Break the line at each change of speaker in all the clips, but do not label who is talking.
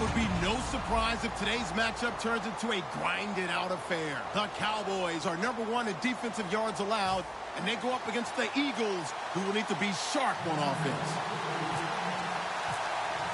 would be no surprise if today's matchup turns into a grinded-out affair. The Cowboys are #1 in defensive yards allowed, and they go up against the Eagles, who will need to be sharp on offense.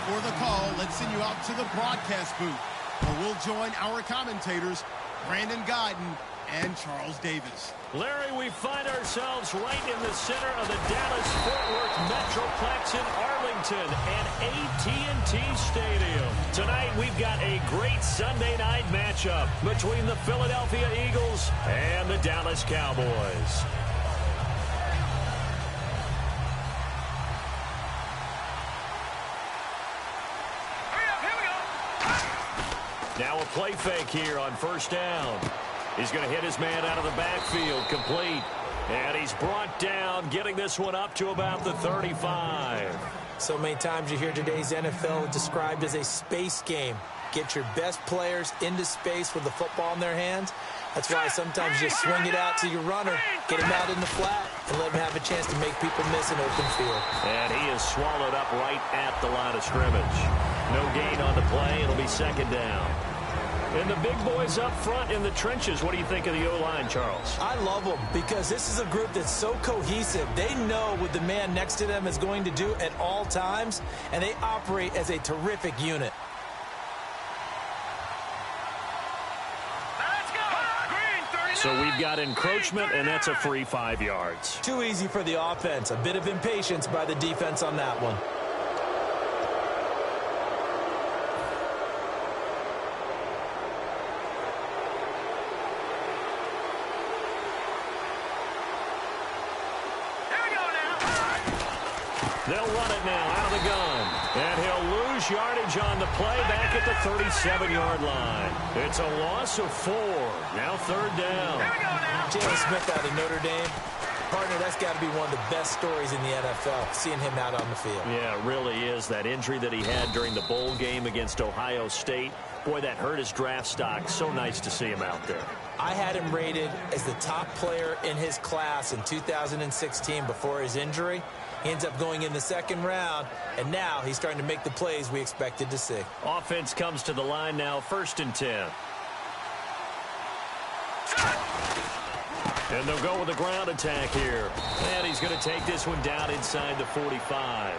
For the call, let's send you out to the broadcast booth, where we'll join our commentators, Brandon Guyton and Charles Davis.
Larry, we find ourselves right in the center of the Dallas-Fort Worth Metroplex in Arlington and AT&T Stadium. Tonight, we've got a great Sunday night matchup between the Philadelphia Eagles and the Dallas Cowboys. Now a play fake here on first down. He's going to hit his man out of the backfield, complete. And he's brought down, getting this one up to about the 35.
So many times you hear today's NFL described as a space game. Get your best players into space with the football in their hands. That's why sometimes you swing it out to your runner, get him out in the flat, and let him have a chance to make people miss an open field.
And he is swallowed up right at the line of scrimmage. No gain on the play. It'll be second down. And the big boys up front in the trenches. What do you think of the O-line, Charles?
I love them because this is a group that's so cohesive. They know what the man next to them is going to do at all times, and they operate as a terrific unit.
So we've got encroachment, and that's a free 5 yards.
Too easy for the offense. A bit of impatience by the defense on that one.
They'll run it now out of the gun. And he'll lose yardage on the play back at the 37-yard line. It's a loss of 4. Now third down.
Jalen Smith out of Notre Dame. Partner, that's got to be one of the best stories in the NFL, seeing him out on the field.
Yeah, it really is. That injury that he had during the bowl game against Ohio State, boy, that hurt his draft stock. So nice to see him out there.
I had him rated as the top player in his class in 2016 before his injury. He ends up going in the second round, and now he's starting to make the plays we expected to see.
Offense comes to the line now, 1st and 10. And they'll go with a ground attack here. And he's going to take this one down inside the 45.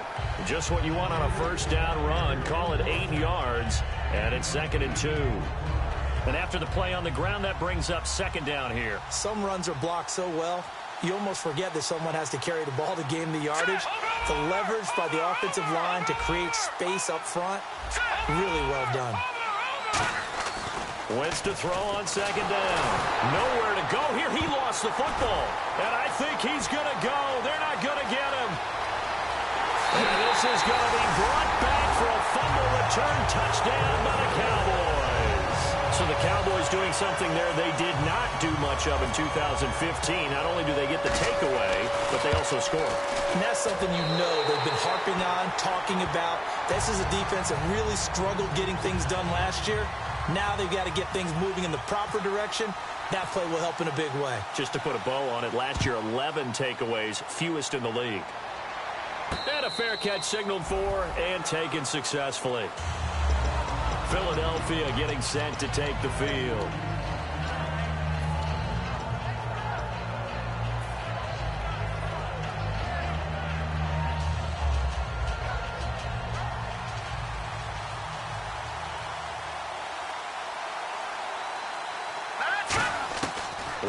Just what you want on a first down run. Call it 8 yards, and it's 2nd and 2. And after the play on the ground, that brings up second down here.
Some runs are blocked so well, you almost forget that someone has to carry the ball to gain the yardage. The leverage by the offensive line to create space up front, really well done.
Wentz to throw on second down. Nowhere to go here. He lost the football. And I think he's going to go. They're not going to get him. And this is going to be brought back for a fumble return touchdown by the Cowboys. So the Cowboys doing something there they did not do much of in 2015. Not only do they get the takeaway, but they also score.
And that's something you know they've been harping on, talking about. This is a defense that really struggled getting things done last year. Now they've got to get things moving in the proper direction. That play will help in a big way.
Just to put a bow on it, last year 11 takeaways, fewest in the league. And a fair catch signaled for and taken successfully. Philadelphia getting set to take the field.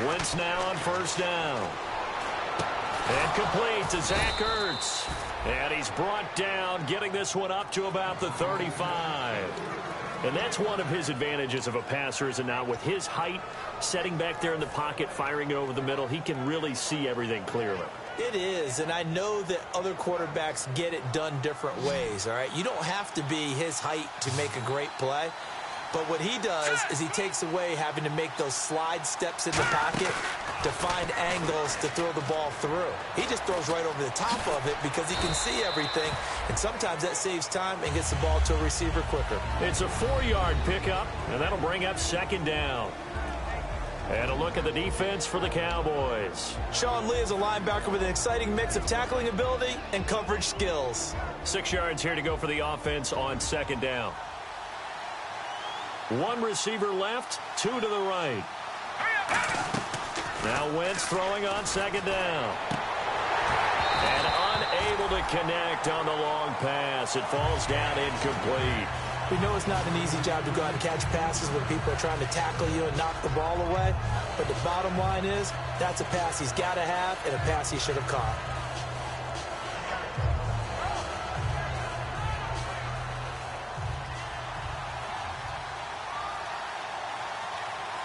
Wentz now on first down. And complete to Zach Ertz. And he's brought down, getting this one up to about the 35. And that's one of his advantages of a passer, is it not? With his height, setting back there in the pocket, firing over the middle, he can really see everything clearly.
It is, and I know that other quarterbacks get it done different ways, all right? You don't have to be his height to make a great play. But what he does is he takes away having to make those slide steps in the pocket to find angles to throw the ball through. He just throws right over the top of it because he can see everything, and sometimes that saves time and gets the ball to a receiver quicker.
It's a 4-yard pickup, and that'll bring up second down. And a look at the defense for the Cowboys.
Sean Lee is a linebacker with an exciting mix of tackling ability and coverage skills.
6 yards here to go for the offense on second down. One receiver left, two to the right. Now Wentz throwing on second down. And unable to connect on the long pass. It falls down incomplete.
We know it's not an easy job to go out and catch passes when people are trying to tackle you and knock the ball away. But the bottom line is, that's a pass he's got to have and a pass he should have caught.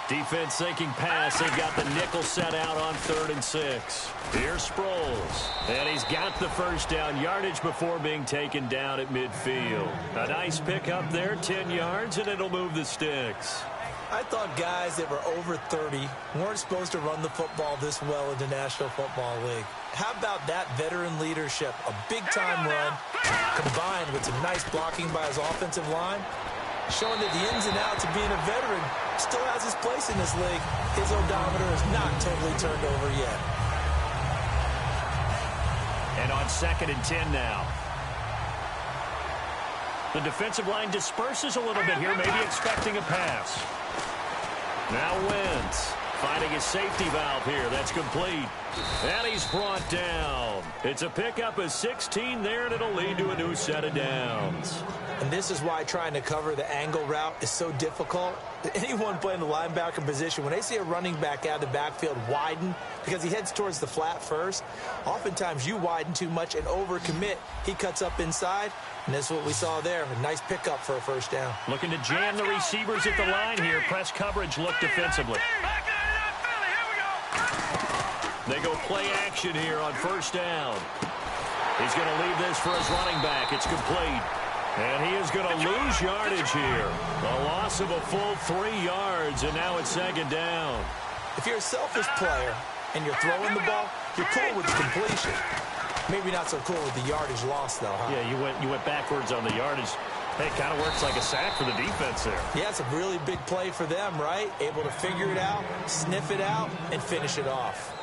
Defense thinking pass. They've got the nickel set out on 3rd and 6. Here's Sproles. And he's got the first down yardage before being taken down at midfield. A nice pickup there, 10 yards, and it'll move the sticks.
I thought guys that were over 30 weren't supposed to run the football this well in the National Football League. How about that veteran leadership? A big-time run combined with some nice blocking by his offensive line, showing that the ins and outs of being a veteran still has his place in this league. His odometer is not totally turned over yet.
And on 2nd and 10 now. The defensive line disperses a little bit here, maybe expecting a pass. Now Wentz finding his safety valve here. That's complete. And he's brought down. It's a pickup of 16 there, and it'll lead to a new set of downs.
And this is why trying to cover the angle route is so difficult. Anyone playing the linebacker position, when they see a running back out of the backfield widen because he heads towards the flat first, oftentimes you widen too much and overcommit. He cuts up inside, and that's what we saw there. A nice pickup for a first down.
Looking to jam the receivers at the line here. Press coverage look defensively. They go play action here on first down. He's going to leave this for his running back. It's complete. And he is going to lose yardage here. A loss of a full 3 yards, and now it's 2nd down.
If you're a selfish player and you're throwing the ball, you're cool with the completion. Maybe not so cool with the yardage loss, though, huh?
Yeah, you went backwards on the yardage. Hey, it kind of works like a sack for the defense there.
Yeah, it's a really big play for them, right? Able to figure it out, sniff it out, and finish it off.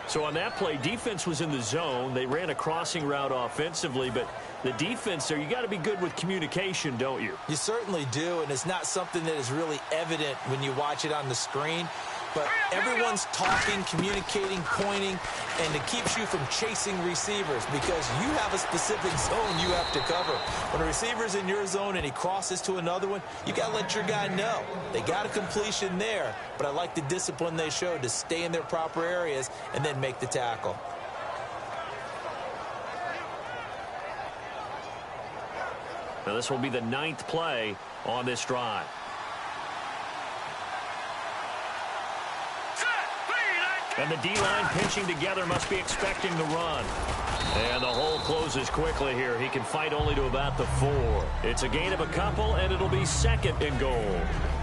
So on that play, defense was in the zone. They ran a crossing route offensively, but the defense there, you got to be good with communication, don't you?
You certainly do, and it's not something that is really evident when you watch it on the screen. But everyone's talking, communicating, pointing, and it keeps you from chasing receivers because you have a specific zone you have to cover. When a receiver's in your zone and he crosses to another one, you got to let your guy know. They got a completion there, but I like the discipline they showed to stay in their proper areas and then make the tackle.
Now this will be the 9th play on this drive. And the D-line pinching together, must be expecting the run. And the hole closes quickly here. He can fight only to about the 4. It's a gain of a couple, and it'll be 2nd and goal.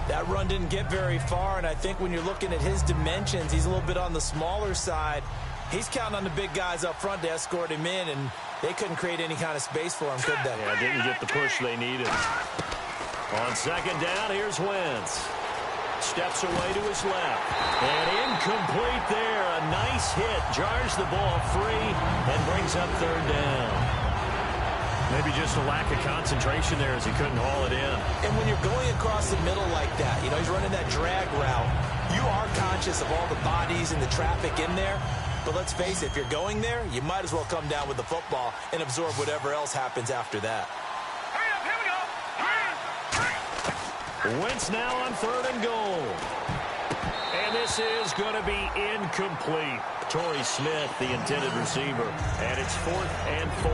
That run didn't get very far, and I think when you're looking at his dimensions, he's a little bit on the smaller side. He's counting on the big guys up front to escort him in, and they couldn't create any kind of space for him, could they?
Yeah, didn't get the push they needed. On 2nd down, here's Wentz. Steps away to his left. And incomplete there. A nice hit. Jars the ball free and brings up 3rd down. Maybe just a lack of concentration there as he couldn't haul it in.
And when you're going across the middle like that, you know, he's running that drag route, you are conscious of all the bodies and the traffic in there. But let's face it, if you're going there, you might as well come down with the football and absorb whatever else happens after that.
Wentz now on 3rd and goal. And this is going to be incomplete. Torrey Smith, the intended receiver. And it's 4th and 4.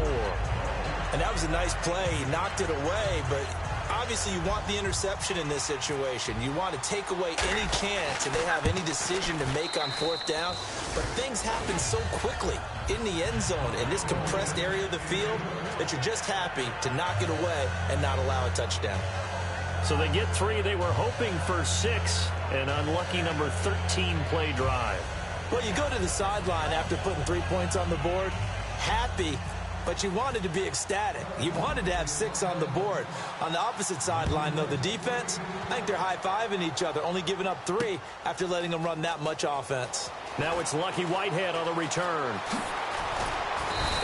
And that was a nice play. He knocked it away, but obviously you want the interception in this situation. You want to take away any chance and they have any decision to make on 4th down. But things happen so quickly in the end zone in this compressed area of the field that you're just happy to knock it away and not allow a touchdown.
So they get 3. They were hoping for 6. An unlucky number 13 play drive.
Well, you go to the sideline after putting 3 points on the board, happy, but you wanted to be ecstatic. You wanted to have 6 on the board. On the opposite sideline, though, the defense, I think they're high-fiving each other, only giving up 3 after letting them run that much offense.
Now it's Lucky Whitehead on the return.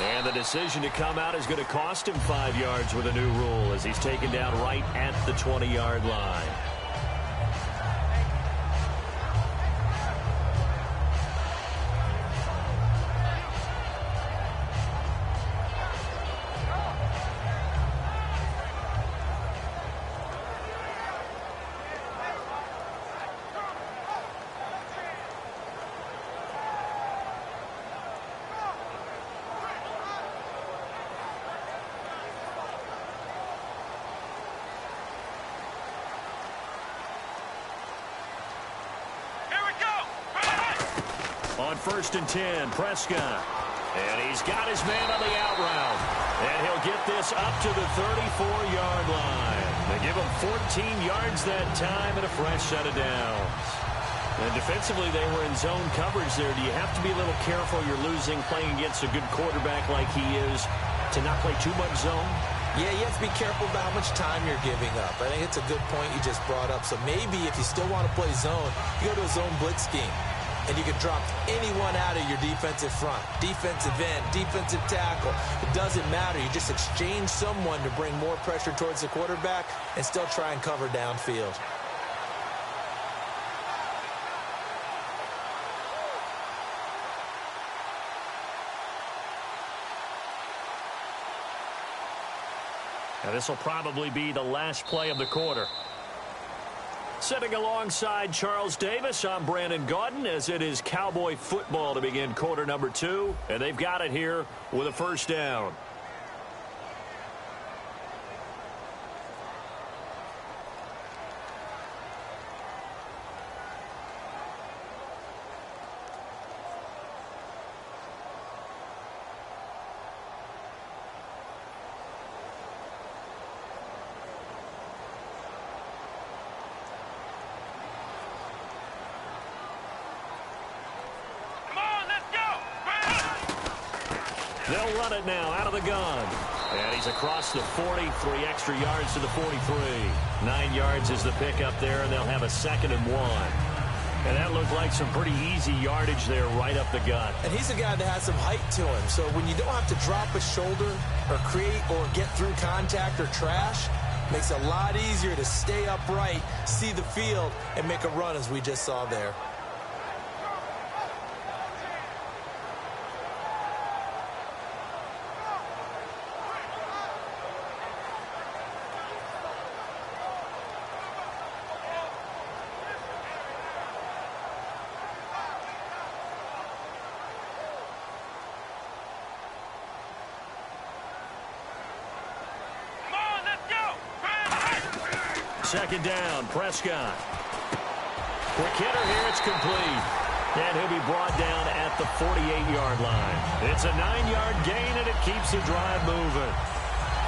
And the decision to come out is going to cost him 5 yards with a new rule as he's taken down right at the 20-yard line. On 1st and 10, Prescott. And he's got his man on the out route. And he'll get this up to the 34-yard line. They give him 14 yards that time and a fresh set of downs. And defensively, they were in zone coverage there. Do you have to be a little careful? You're losing playing against a good quarterback like he is to not play too much zone?
Yeah, you have to be careful about how much time you're giving up. I think it's a good point you just brought up. So maybe if you still want to play zone, you go to a zone blitz scheme. And you can drop anyone out of your defensive front. Defensive end, defensive tackle. It doesn't matter. You just exchange someone to bring more pressure towards the quarterback and still try and cover downfield.
Now this will probably be the last play of the quarter. Sitting alongside Charles Davis, I'm Brandon Gaudin, as it is Cowboy football to begin quarter number 2. And they've got it here with a first down. They'll run it now out of the gun. And he's across the 40, 3 extra yards to the 43. 9 yards is the pickup there, and they'll have a 2nd and 1. And that looked like some pretty easy yardage there right up the gut.
And he's a guy that has some height to him. So when you don't have to drop a shoulder or create or get through contact or trash, makes it a lot easier to stay upright, see the field, and make a run as we just saw there.
Second down, Prescott. Quick hitter here, it's complete. And he'll be brought down at the 48-yard line. It's a 9-yard gain, and it keeps the drive moving.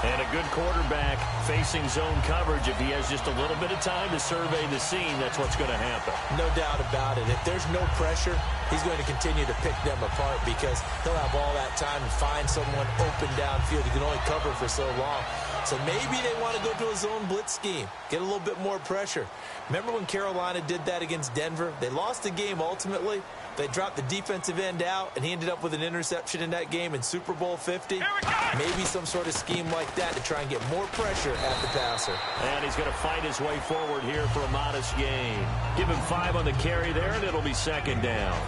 And a good quarterback facing zone coverage, if he has just a little bit of time to survey the scene, that's what's going to happen.
No doubt about it. If there's no pressure, he's going to continue to pick them apart because he'll have all that time to find someone open downfield. He can only cover for so long. So maybe they want to go to a zone blitz scheme, get a little bit more pressure. Remember when Carolina did that against Denver? They lost the game ultimately. They dropped the defensive end out, and he ended up with an interception in that game in Super Bowl 50. Maybe some sort of scheme like that to try and get more pressure at the passer.
And he's going to fight his way forward here for a modest gain. Give him 5 on the carry there, and it'll be 2nd down.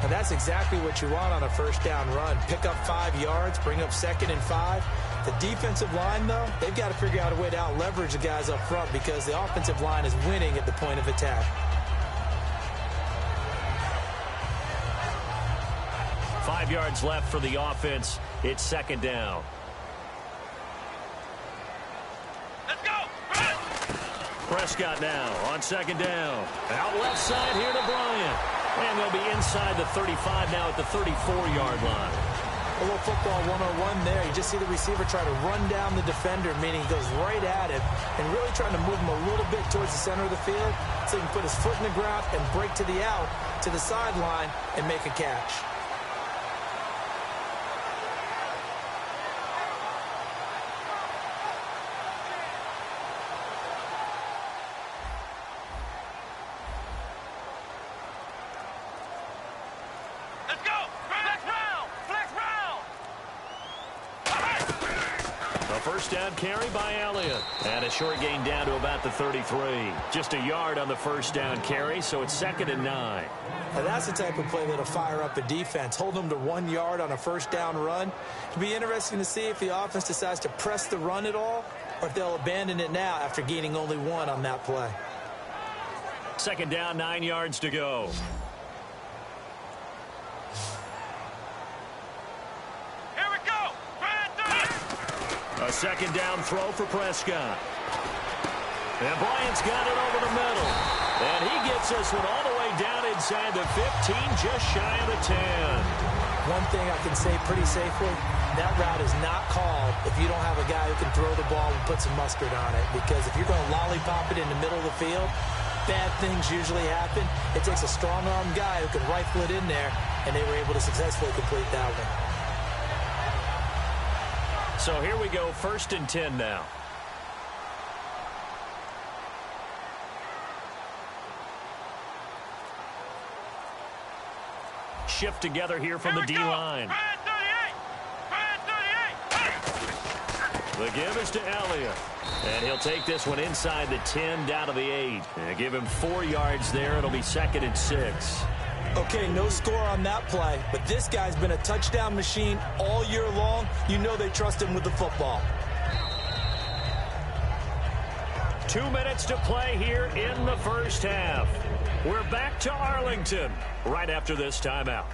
And that's exactly what you want on a first down run. Pick up 5 yards, bring up 2nd and 5. The defensive line, though, they've got to figure out a way to out-leverage the guys up front because the offensive line is winning at the point of attack.
5 yards left for the offense. It's 2nd down.
Let's go!
Prescott now on 2nd down. Out left side here to Bryant. And they'll be inside the 35 now at the 34-yard line.
A little football 101 there. You just see the receiver try to run down the defender, meaning he goes right at him and really trying to move him a little bit towards the center of the field so he can put his foot in the ground and break to the out, to the sideline, and make a catch.
First down carry by Elliott. And a short gain down to about the 33. Just a yard on the first down carry, so it's 2nd and 9.
Now that's the type of play that'll fire up a defense. Hold them to 1 yard on a first down run. It'll be interesting to see if the offense decides to press the run at all or if they'll abandon it now after gaining only 1 on that play.
2nd down, 9 yards to go. A 2nd down throw for Prescott. And Bryant's got it over the middle. And he gets this one all the way down inside the 15, just shy of the 10.
One thing I can say pretty safely, that route is not called if you don't have a guy who can throw the ball and put some mustard on it. Because if you're going to lollipop it in the middle of the field, bad things usually happen. It takes a strong-armed guy who can rifle it in there, and they were able to successfully complete that one.
So here we go, 1st and 10 now. Shift together here from the D-line. The give is to Elliott. And he'll take this one inside the 10 down to the 8. And give him 4 yards there. It'll be 2nd and 6.
Okay, no score on that play, but this guy's been a touchdown machine all year long. You know they trust him with the football.
2 minutes to play here in the first half. We're back to Arlington right after this timeout.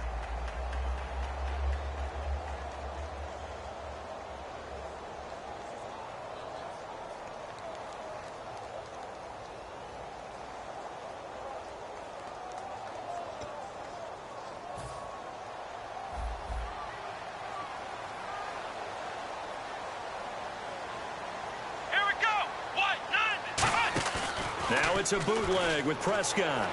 Now it's a bootleg with Prescott.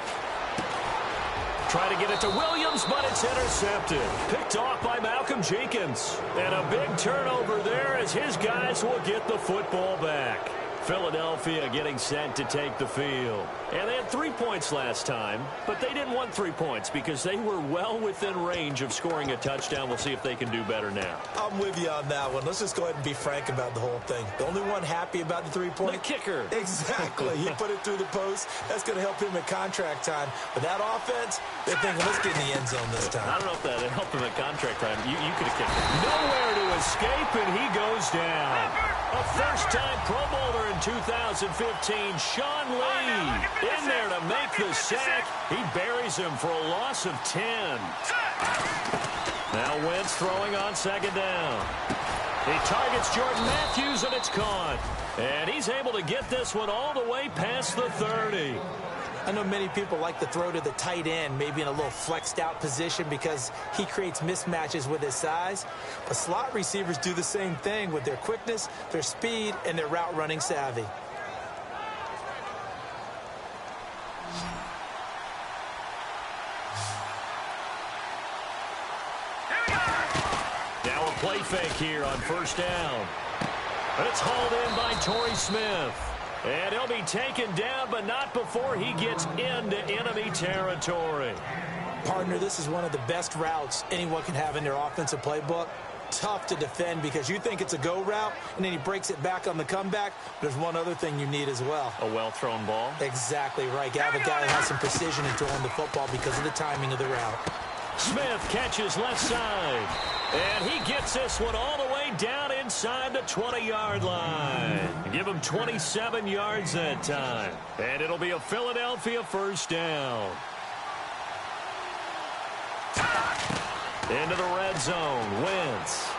Try to get it to Williams, but it's intercepted. Picked off by Malcolm Jenkins. And a big turnover there as his guys will get the football back. Philadelphia getting set to take the field. And they had 3 points last time, but they didn't want 3 points because they were well within range of scoring a touchdown. We'll see if they can do better now.
I'm with you on that one. Let's just go ahead and be frank about the whole thing. The only one happy about the 3-point?
The kicker.
Exactly. He put it through the post. That's going to help him at contract time. But that offense, they're thinking, let's get in the end zone this time.
I don't know if that helped him at contract time. You could have kicked it. Nowhere to escape, and he goes down. A first-time Pro Bowler in 2015, Sean Lee, in there to make the sack. He buries him for a loss of 10. Now Wentz throwing on 2nd down. He targets Jordan Matthews, and it's caught. And he's able to get this one all the way past the 30.
I know many people like to throw to the tight end, maybe in a little flexed out position because he creates mismatches with his size. But slot receivers do the same thing with their quickness, their speed, and their route running savvy.
Now a play fake here on 1st down. It's hauled in by Torrey Smith. And he'll be taken down, but not before he gets into enemy territory.
Partner, this is one of the best routes anyone can have in their offensive playbook. Tough to defend because you think it's a go route, and then he breaks it back on the comeback. There's one other thing you need as well.
A well-thrown ball?
Exactly right. You have a guy who has some precision in throwing the football because of the timing of the route.
Smith catches left side. And he gets this one all the way down inside the 20-yard line. Give him 27 yards that time. And it'll be a Philadelphia 1st down. Into the red zone. Wentz.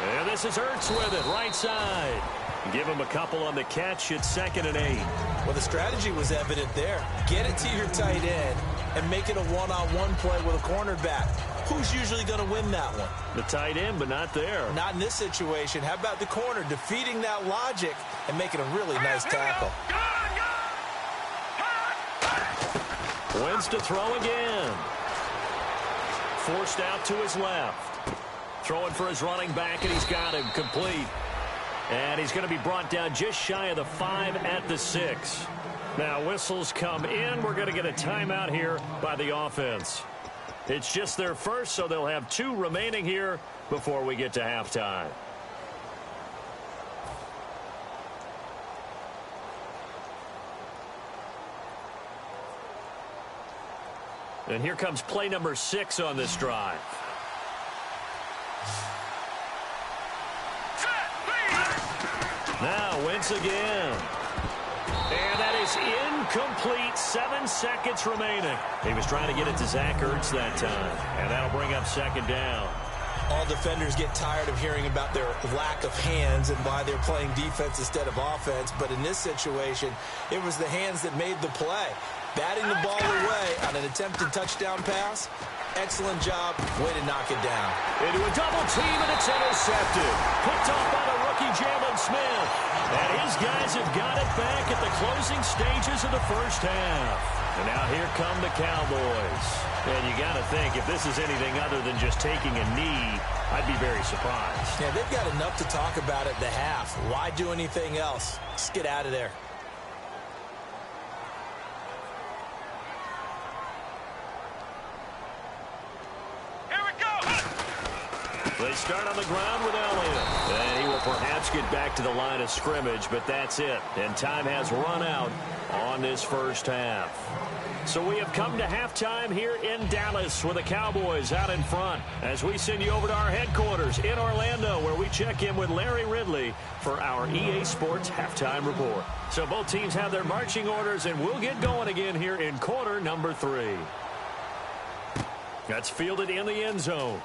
And this is Ertz with it, right side. Give him a couple on the catch. It's 2nd and 8.
Well, the strategy was evident there. Get it to your tight end and make it a one-on-one play with a cornerback. Who's usually going to win that one?
The tight end, but not there.
Not in this situation. How about the corner defeating that logic and making a really nice tackle?
Wentz to throw again. Forced out to his left. Throwing for his running back, and he's got him complete. And he's going to be brought down just shy of the 5 at the 6. Now whistles come in. We're going to get a timeout here by the offense. It's just their first, so they'll have 2 remaining here before we get to halftime. And here comes play number 6 on this drive. Now Wentz again. And that is incomplete. 7 seconds remaining. He was trying to get it to Zach Ertz that time. And that'll bring up 2nd down.
All defenders get tired of hearing about their lack of hands and why they're playing defense instead of offense. But in this situation, it was the hands that made the play. Batting the ball away on an attempted touchdown pass. Excellent job. Way to knock it down.
Into a double team, and it's intercepted. Picked off by the rookie Jalen Smith. And his guys have got it back at the closing stages of the first half. And now here come the Cowboys. And you got to think, if this is anything other than just taking a knee, I'd be very surprised.
Yeah, they've got enough to talk about at the half. Why do anything else? Just get out of there.
They start on the ground with Elliott. And he will perhaps get back to the line of scrimmage, but that's it. And time has run out on this first half. So we have come to halftime here in Dallas with the Cowboys out in front as we send you over to our headquarters in Orlando, where we check in with Larry Ridley for our EA Sports Halftime Report. So both teams have their marching orders, and we'll get going again here in quarter number 3. That's fielded in the end zone.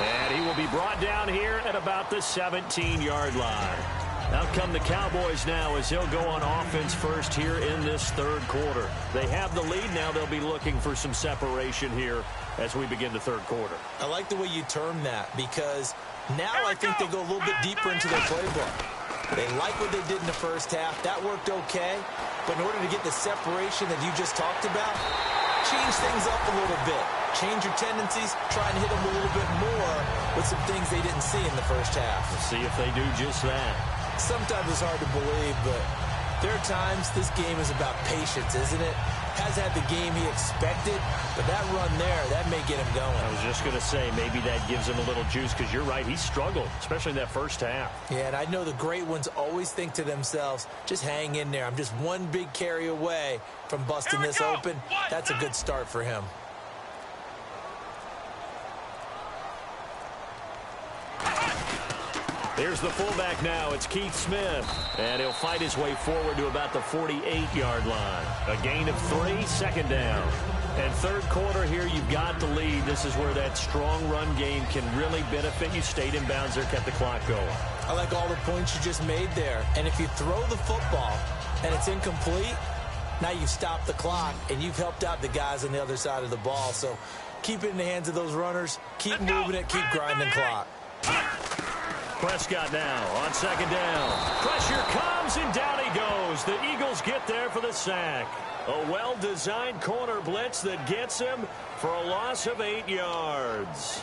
And he will be brought down here at about the 17-yard line. Out come the Cowboys now as they'll go on offense first here in this third quarter. They have the lead. Now they'll be looking for some separation here as we begin the third quarter.
I like the way you term that, because now I think they go a little bit deeper into their playbook. They like what they did in the first half. That worked okay. But in order to get the separation that you just talked about, change things up a little bit. Change your tendencies, try and hit them a little bit more with some things they didn't see in the first half.
We'll see if they do just that.
Sometimes it's hard to believe, but there are times this game is about patience, isn't it? Has had the game he expected, but that run there, that may get him going.
I was just going to say, maybe that gives him a little juice, because you're right, he struggled, especially in that first half.
Yeah, and I know the great ones always think to themselves, just hang in there. I'm just one big carry away from busting this open. That's a good start for him.
Here's the fullback now. It's Keith Smith. And he'll fight his way forward to about the 48-yard line. A gain of 3, second down. And third quarter here, you've got the lead. This is where that strong run game can really benefit you. Stayed in bounds there, kept the clock going.
I like all the points you just made there. And if you throw the football and it's incomplete, now you've stopped the clock and you've helped out the guys on the other side of the ball. So keep it in the hands of those runners. Keep moving it. Keep grinding clock.
Prescott now on second down. Pressure comes, and down he goes. The Eagles get there for the sack. A well-designed corner blitz that gets him for a loss of 8 yards.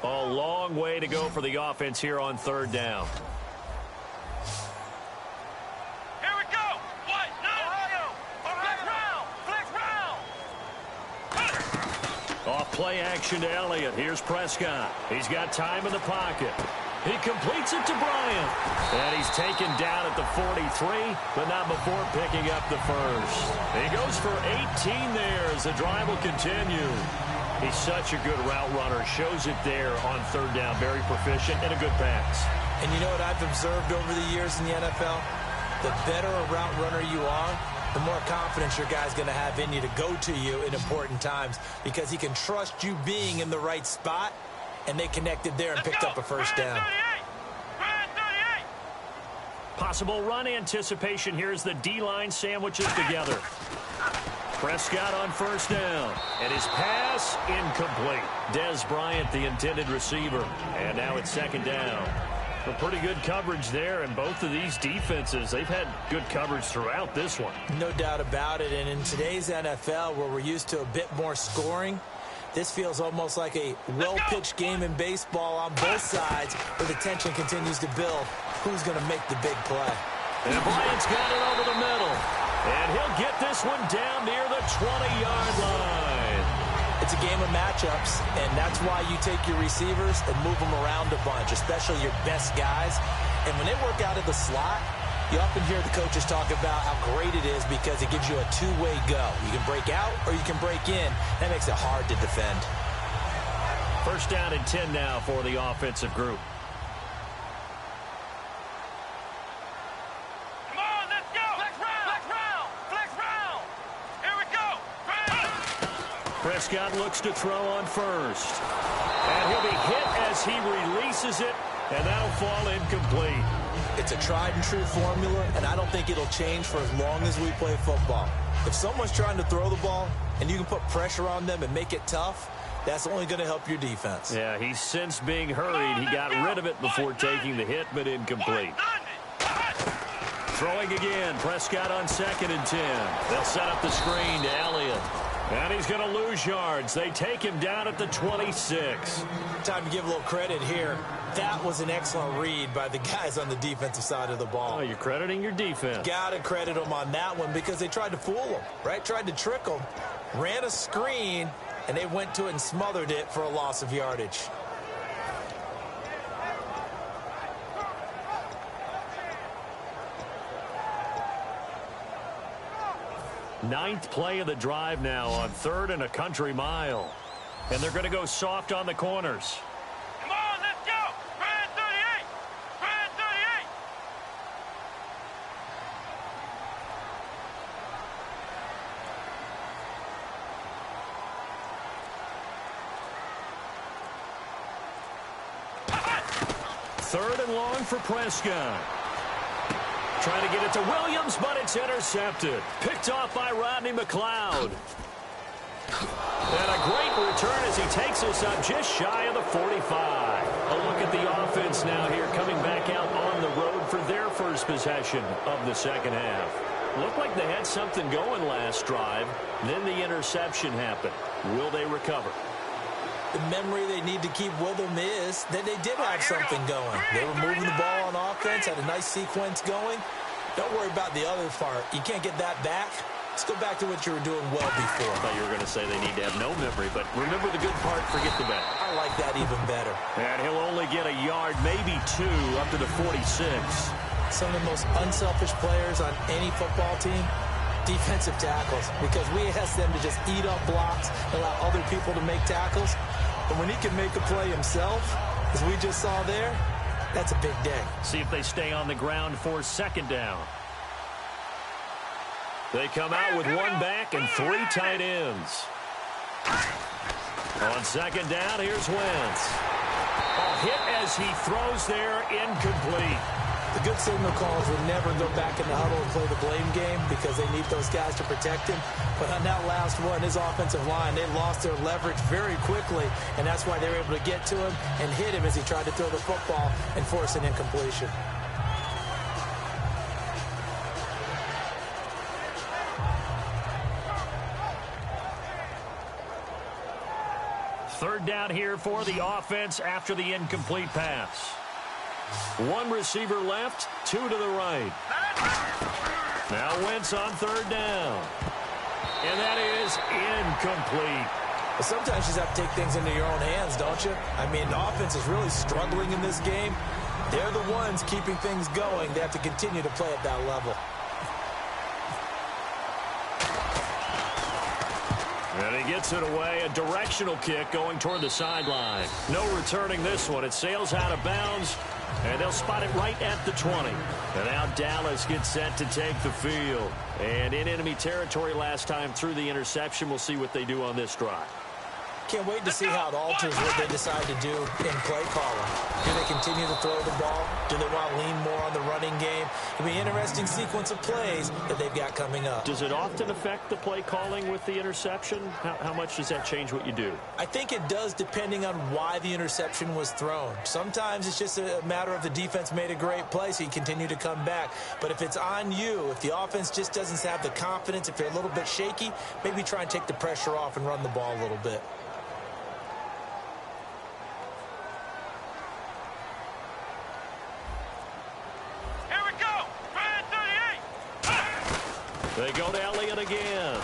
A long way to go for the offense here on third down.
Here we go. What? No. Flex round.
Off play action to Elliott. Here's Prescott. He's got time in the pocket. He completes it to Bryant. And he's taken down at the 43, but not before picking up the first. He goes for 18 there as the drive will continue. He's such a good route runner. Shows it there on third down. Very proficient and a good pass.
And you know what I've observed over the years in the NFL? The better a route runner you are, the more confidence your guy's going to have in you to go to you in important times, because he can trust you being in the right spot, and they connected there and picked up a first down.
Possible run anticipation here as the D-line sandwiches together. Prescott on first down, and his pass incomplete. Dez Bryant, the intended receiver, and now it's second down. A pretty good coverage there, and both of these defenses, they've had good coverage throughout this one.
No doubt about it, and in today's NFL, where we're used to a bit more scoring, this feels almost like a well-pitched game in baseball on both sides, where the tension continues to build. Who's going to make the big play?
And Bryant's got it over the middle. And he'll get this one down near the 20-yard line.
It's a game of matchups, and that's why you take your receivers and move them around a bunch, especially your best guys. And when they work out of the slot, you often hear the coaches talk about how great it is because it gives you a two-way go. You can break out or you can break in. That makes it hard to defend.
First down and 10 now for the offensive group. Prescott looks to throw on first. And he'll be hit as he releases it, and that'll fall incomplete.
It's a tried-and-true formula, and I don't think it'll change for as long as we play football. If someone's trying to throw the ball and you can put pressure on them and make it tough, that's only going to help your defense.
Yeah, he's since being hurried. He got rid of it before taking the hit, but incomplete. Throwing again. Prescott on 2nd and 10. They'll set up the screen to Elliott. And he's going to lose yards. They take him down at the 26.
Time to give a little credit here. That was an excellent read by the guys on the defensive side of the ball.
Oh, you're crediting your defense.
Got to credit them on that one because they tried to fool him, right? Tried to trick him. Ran a screen, and they went to it and smothered it for a loss of yardage.
Ninth play of the drive now on 3rd and a country mile. And they're going to go soft on the corners.
Come on, let's go. Brad 38. Brad 38.
Third and long for Prescott. Trying to get it to Williams, but it's intercepted. Picked off by Rodney McLeod. And a great return as he takes us up just shy of the 45. A look at the offense now here, coming back out on the road for their first possession of the second half. Looked like they had something going last drive. Then the interception happened. Will they recover?
The memory they need to keep with them is that they did have something going. They were moving the ball on offense, had a nice sequence going. Don't worry about the other part. You can't get that back. Let's go back to what you were doing well before.
I thought you were going to say they need to have no memory, but remember the good part, forget the bad.
I like that even better.
And he'll only get a yard, maybe 2, up to the 46.
Some of the most unselfish players on any football team, defensive tackles, because we ask them to just eat up blocks, allow other people to make tackles. But when he can make a play himself, as we just saw there, that's a big day.
See if they stay on the ground for 2nd down. They come out with 1 back and 3 tight ends. On 2nd down, here's Wentz. A hit as he throws there, incomplete.
The good signal calls would never go back in the huddle and play the blame game because they need those guys to protect him. But on that last one, his offensive line, they lost their leverage very quickly, and that's why they were able to get to him and hit him as he tried to throw the football and force an incompletion.
Third down here for the offense after the incomplete pass. 1 receiver left, 2 to the right. Now Wentz on 3rd down. And that is incomplete.
But sometimes you just have to take things into your own hands, don't you? I mean, the offense is really struggling in this game. They're the ones keeping things going. They have to continue to play at that level.
And he gets it away, a directional kick going toward the sideline. No returning this one. It sails out of bounds, and they'll spot it right at the 20. And now Dallas gets set to take the field. And in enemy territory last time through the interception. We'll see what they do on this drive.
Can't wait to see how it alters what they decide to do in play calling. Do they continue to throw the ball? Do they want to lean more on the running game? It'll be an interesting sequence of plays that they've got coming up.
Does it often affect the play calling with the interception? How much does that change what you do?
I think it does depending on why the interception was thrown. Sometimes it's just a matter of the defense made a great play, so you continue to come back. But if it's on you, if the offense just doesn't have the confidence, if they're a little bit shaky, maybe try and take the pressure off and run the ball a little bit.
They go to Elliott again.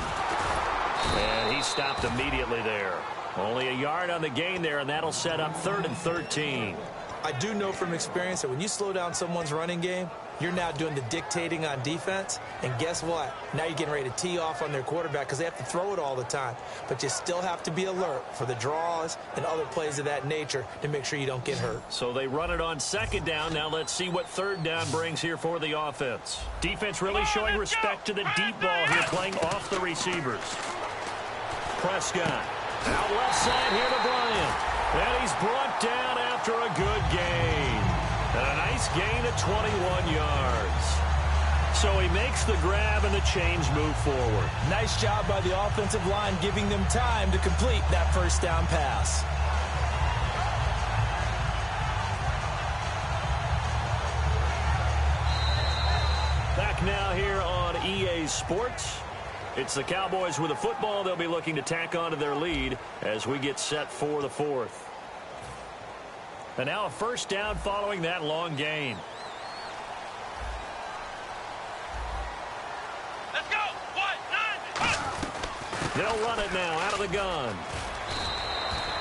And he stopped immediately there. Only a yard on the gain there, and that'll set up 3rd and 13.
I do know from experience that when you slow down someone's running game, you're now doing the dictating on defense. And guess what? Now you're getting ready to tee off on their quarterback because they have to throw it all the time. But you still have to be alert for the draws and other plays of that nature to make sure you don't get hurt.
So they run it on 2nd down. Now let's see what 3rd down brings here for the offense. Defense really showing respect to the deep ball here, playing off the receivers. Prescott. Out left side here to Bryant. And he's brought down after a good gain. And a nice gain of 21 yards. So he makes the grab and the chains move forward.
Nice job by the offensive line giving them time to complete that first down pass.
Back now here on EA Sports. It's the Cowboys with the football. They'll be looking to tack on to their lead as we get set for the fourth. And now a first down following that long gain.
Let's go. 1, 9,
They'll run it now out of the gun.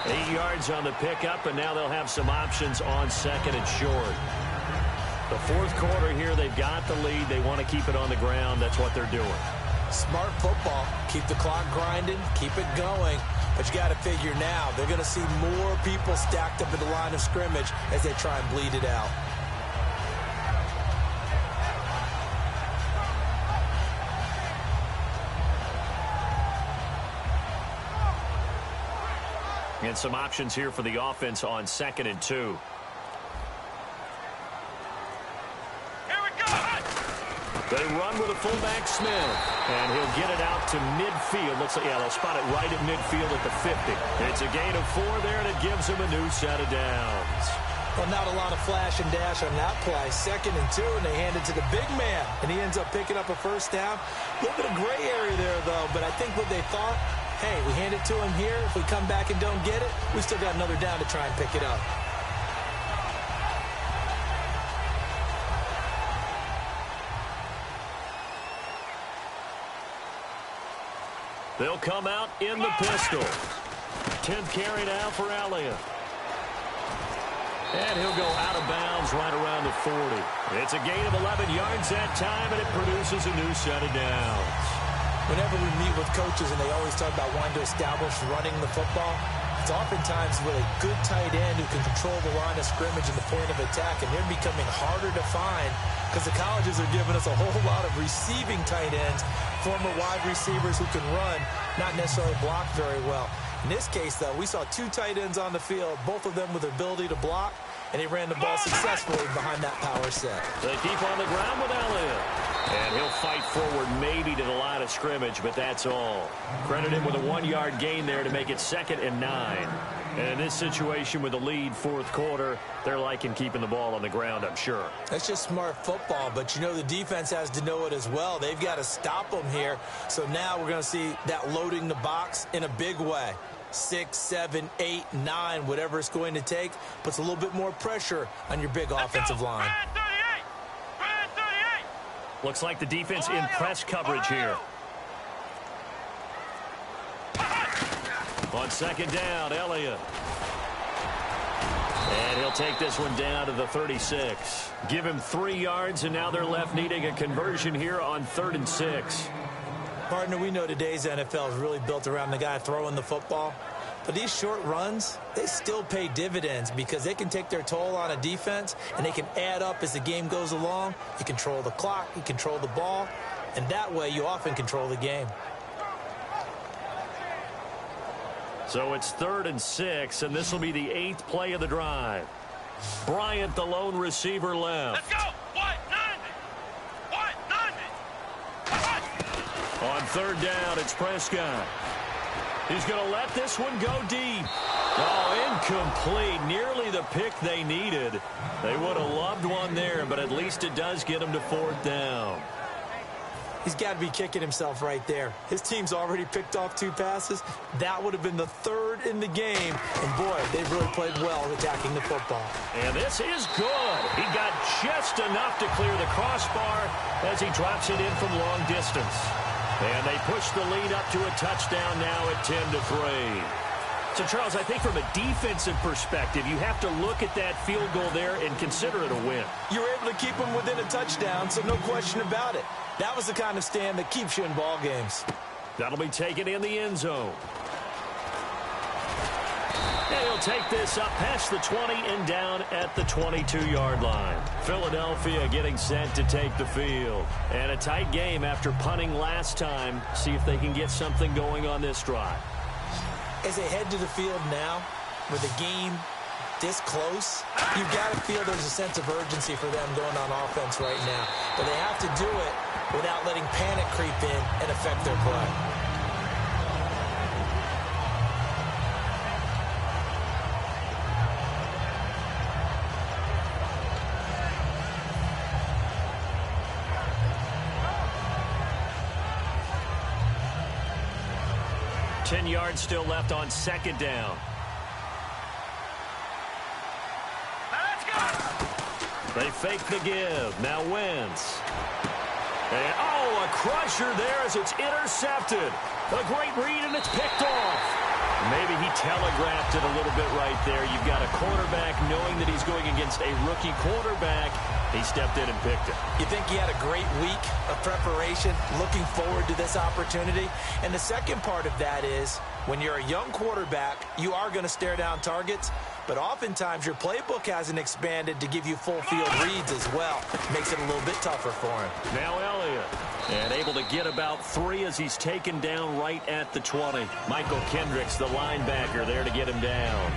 8 yards on the pickup, and now they'll have some options on second and short. The fourth quarter here, they've got the lead. They want to keep it on the ground. That's what they're doing.
Smart football. Keep the clock grinding. Keep it going. But you got to figure now, they're going to see more people stacked up at the line of scrimmage as they try and bleed it out.
And some options here for the offense on second and 2. They run with a fullback, Smith, and he'll get it out to midfield. Looks like, yeah, they'll spot it right at midfield at the 50. It's a gain of 4 there, and it gives them a new set of downs.
Well, not a lot of flash and dash on that play. Second and 2, and they hand it to the big man, and he ends up picking up a first down. A little bit of gray area there, though, but I think what they thought, hey, we hand it to him here. If we come back and don't get it, we still got another down to try and pick it up.
They'll come out in the pistol. 10th carry now for Elliott. And he'll go out of bounds right around the 40. It's a gain of 11 yards that time, and it produces a new set of downs.
Whenever we meet with coaches and they always talk about wanting to establish running the football, it's oftentimes with a good tight end who can control the line of scrimmage and the point of attack, and they're becoming harder to find because the colleges are giving us a whole lot of receiving tight ends, former wide receivers who can run, not necessarily block very well. In this case, though, we saw 2 tight ends on the field, both of them with the ability to block, and he ran the ball successfully behind that power set.
They keep on the ground with Elliott. And he'll fight forward maybe to the line of scrimmage, but that's all. Credit him with a 1-yard gain there to make it 2nd and 9. And in this situation with the lead fourth quarter, they're liking keeping the ball on the ground, I'm sure.
That's just smart football, but you know the defense has to know it as well. They've got to stop them here. So now we're going to see that loading the box in a big way. 6, 7, 8, 9, whatever it's going to take, puts a little bit more pressure on your big offensive line.
Looks like the defense in press coverage here. On second down, Elliott. And he'll take this one down to the 36. Give him 3 yards, and now they're left needing a conversion here on 3rd and 6.
Partner, we know today's NFL is really built around the guy throwing the football. But these short runs, they still pay dividends because they can take their toll on a defense and they can add up as the game goes along. You control the clock, you control the ball, and that way you often control the game.
So it's 3rd and 6, and this will be the 8th play of the drive. Bryant, the lone receiver, left.
Let's go. 190.
On 3rd down, it's Prescott. He's going to let this one go deep. Oh, incomplete. Nearly the pick they needed. They would have loved one there, but at least it does get them to 4th down.
He's got to be kicking himself right there. His team's already picked off 2 passes. That would have been the 3rd in the game. And, boy, they've really played well attacking the football.
And this is good. He got just enough to clear the crossbar as he drops it in from long distance. And they push the lead up to a touchdown now at 10-3. So, Charles, I think from a defensive perspective, you have to look at that field goal there and consider it a win.
You were able to keep them within a touchdown, so no question about it. That was the kind of stand that keeps you in ball games.
That'll be taken in the end zone. And he'll take this up past the 20 and down at the 22-yard line. Philadelphia getting set to take the field. And a tight game after punting last time. See if they can get something going on this drive.
As they head to the field now, with the game this close, you've got to feel there's a sense of urgency for them going on offense right now. But they have to do it without letting panic creep in and affect their play.
Ten yards still left on second down. They fake the give. Now Wentz. And, a crusher there as it's intercepted. A great read, and it's picked off. Maybe he telegraphed it a little bit right there. You've got a quarterback knowing that he's going against a rookie quarterback. He stepped in and picked it.
You think he had a great week of preparation, looking forward to this opportunity? And the second part of that is, when you're a young quarterback, you are going to stare down targets, but oftentimes your playbook hasn't expanded to give you full field reads as well. Makes it a little bit tougher for him.
Now Elliott, and able to get about 3 as he's taken down right at the 20. Michael Kendricks, the linebacker, there to get him down.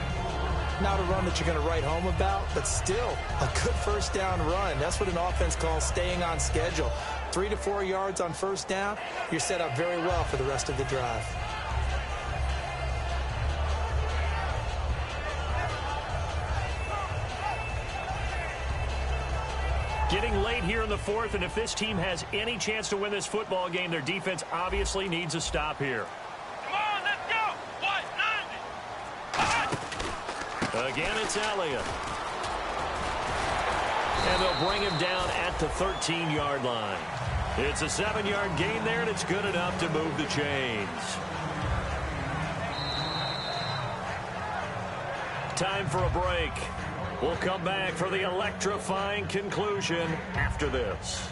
Not a run that you're going to write home about, but still a good first down run. That's what an offense calls staying on schedule. 3 to 4 yards on first down, you're set up very well for the rest of the drive.
Getting late here in the fourth, and if this team has any chance to win this football game, their defense obviously needs a stop here.
Come on, let's go. 190.
Again, it's Elliott. And they'll bring him down at the 13-yard line. It's a 7-yard gain there, and it's good enough to move the chains. Time for a break. We'll come back for the electrifying conclusion after this.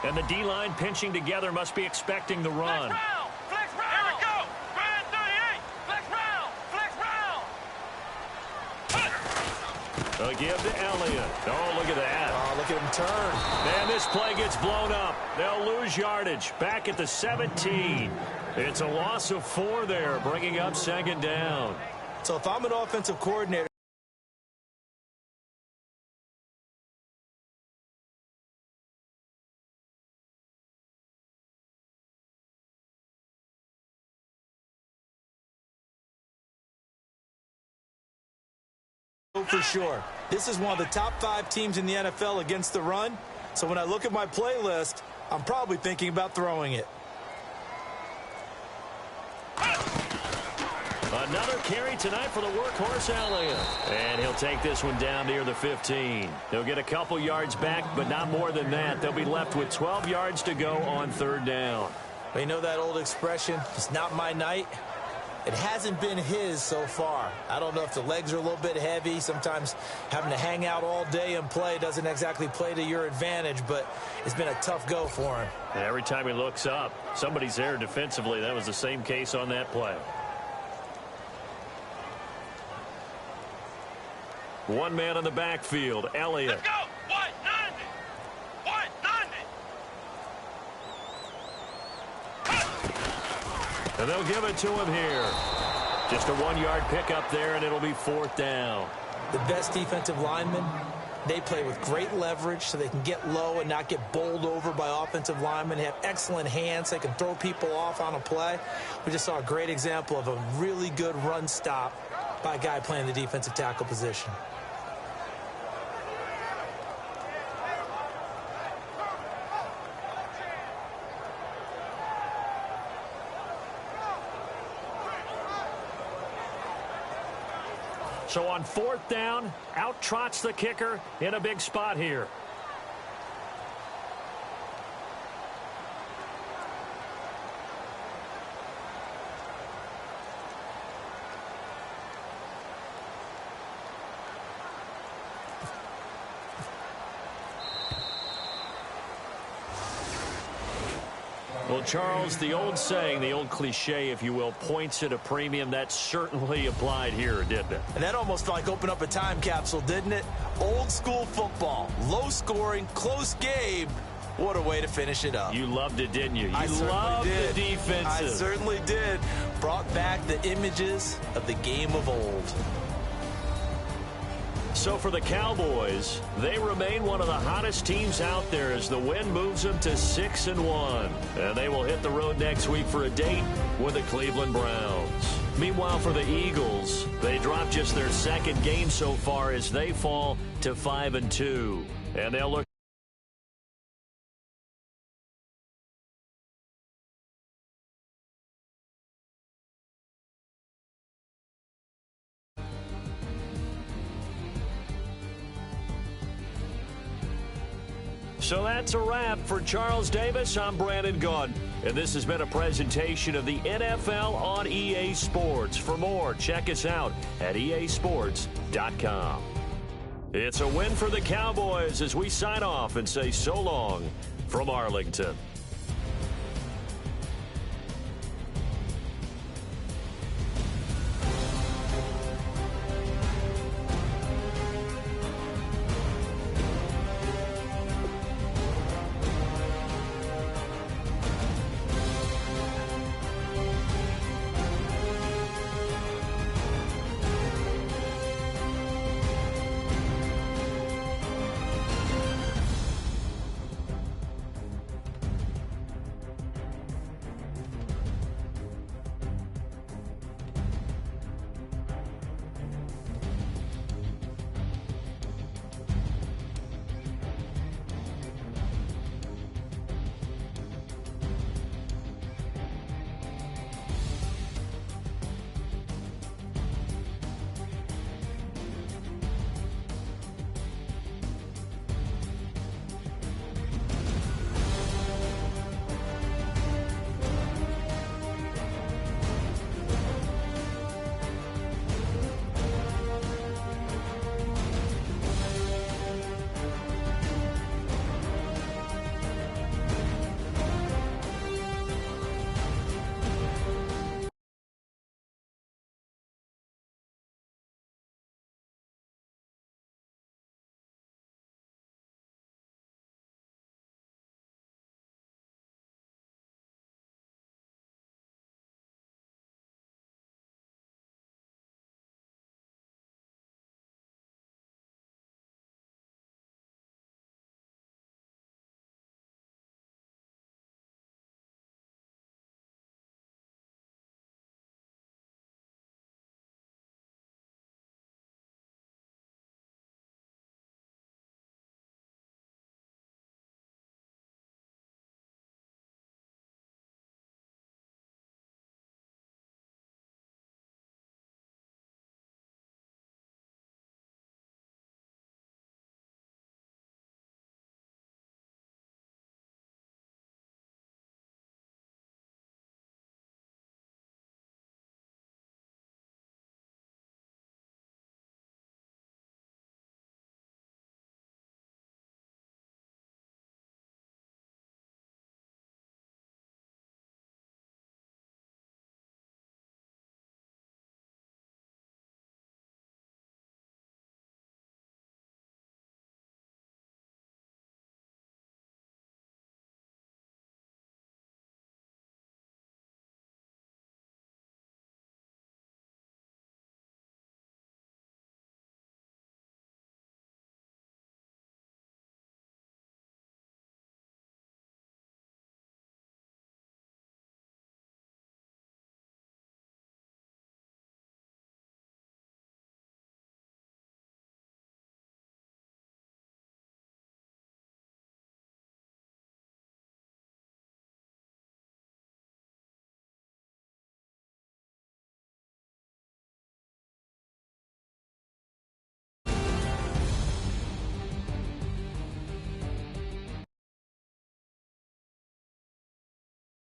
And the D-line pinching together must be expecting the run.
Flex round. Here we go. Grand 38. Flex round. Flex round.
A give to Elliott. Oh, look at that.
Oh, look at him turn.
And this play gets blown up. They'll lose yardage. Back at the 17. It's a loss of 4 there, bringing up second down.
So if I'm an offensive coordinator, for sure. This is one of the top 5 teams in the NFL against the run. So when I look at my playlist, I'm probably thinking about throwing it.
Another carry tonight for the workhorse Elliott. And he'll take this one down near the 15. They'll get a couple yards back, but not more than that. They'll be left with 12 yards to go on third down.
You know that old expression, it's not my night? It hasn't been his so far. I don't know if the legs are a little bit heavy. Sometimes having to hang out all day and play doesn't exactly play to your advantage, but it's been a tough go for him.
And every time he looks up, somebody's there defensively. That was the same case on that play. One man in the backfield, Elliott.
Let's go. 190. 190.
And they'll give it to him here. Just a 1-yard pickup there, and it'll be fourth down.
The best defensive linemen, they play with great leverage so they can get low and not get bowled over by offensive linemen. They have excellent hands. They can throw people off on a play. We just saw a great example of a really good run stop by a guy playing the defensive tackle position.
So on fourth down, out trots the kicker in a big spot here. We'll Well, Charles, the old saying, the old cliche, if you will, points at a premium, that certainly applied here, didn't it?
And that almost like opened up a time capsule, didn't it? Old school football, low scoring, close game. What a way to finish it up.
You loved it, didn't you? You
I
loved
did.
the defenses.
I certainly did. Brought back the images of the game of old.
So for the Cowboys, they remain one of the hottest teams out there as the win moves them to 6-1. And they will hit the road next week for a date with the Cleveland Browns. Meanwhile, for the Eagles, they dropped just their second game so far as they fall to 5-2. And they'll look So that's a wrap. For Charles Davis, I'm Brandon Gunn. And this has been a presentation of the NFL on EA Sports. For more, check us out at easports.com. It's a win for the Cowboys as we sign off and say so long from Arlington.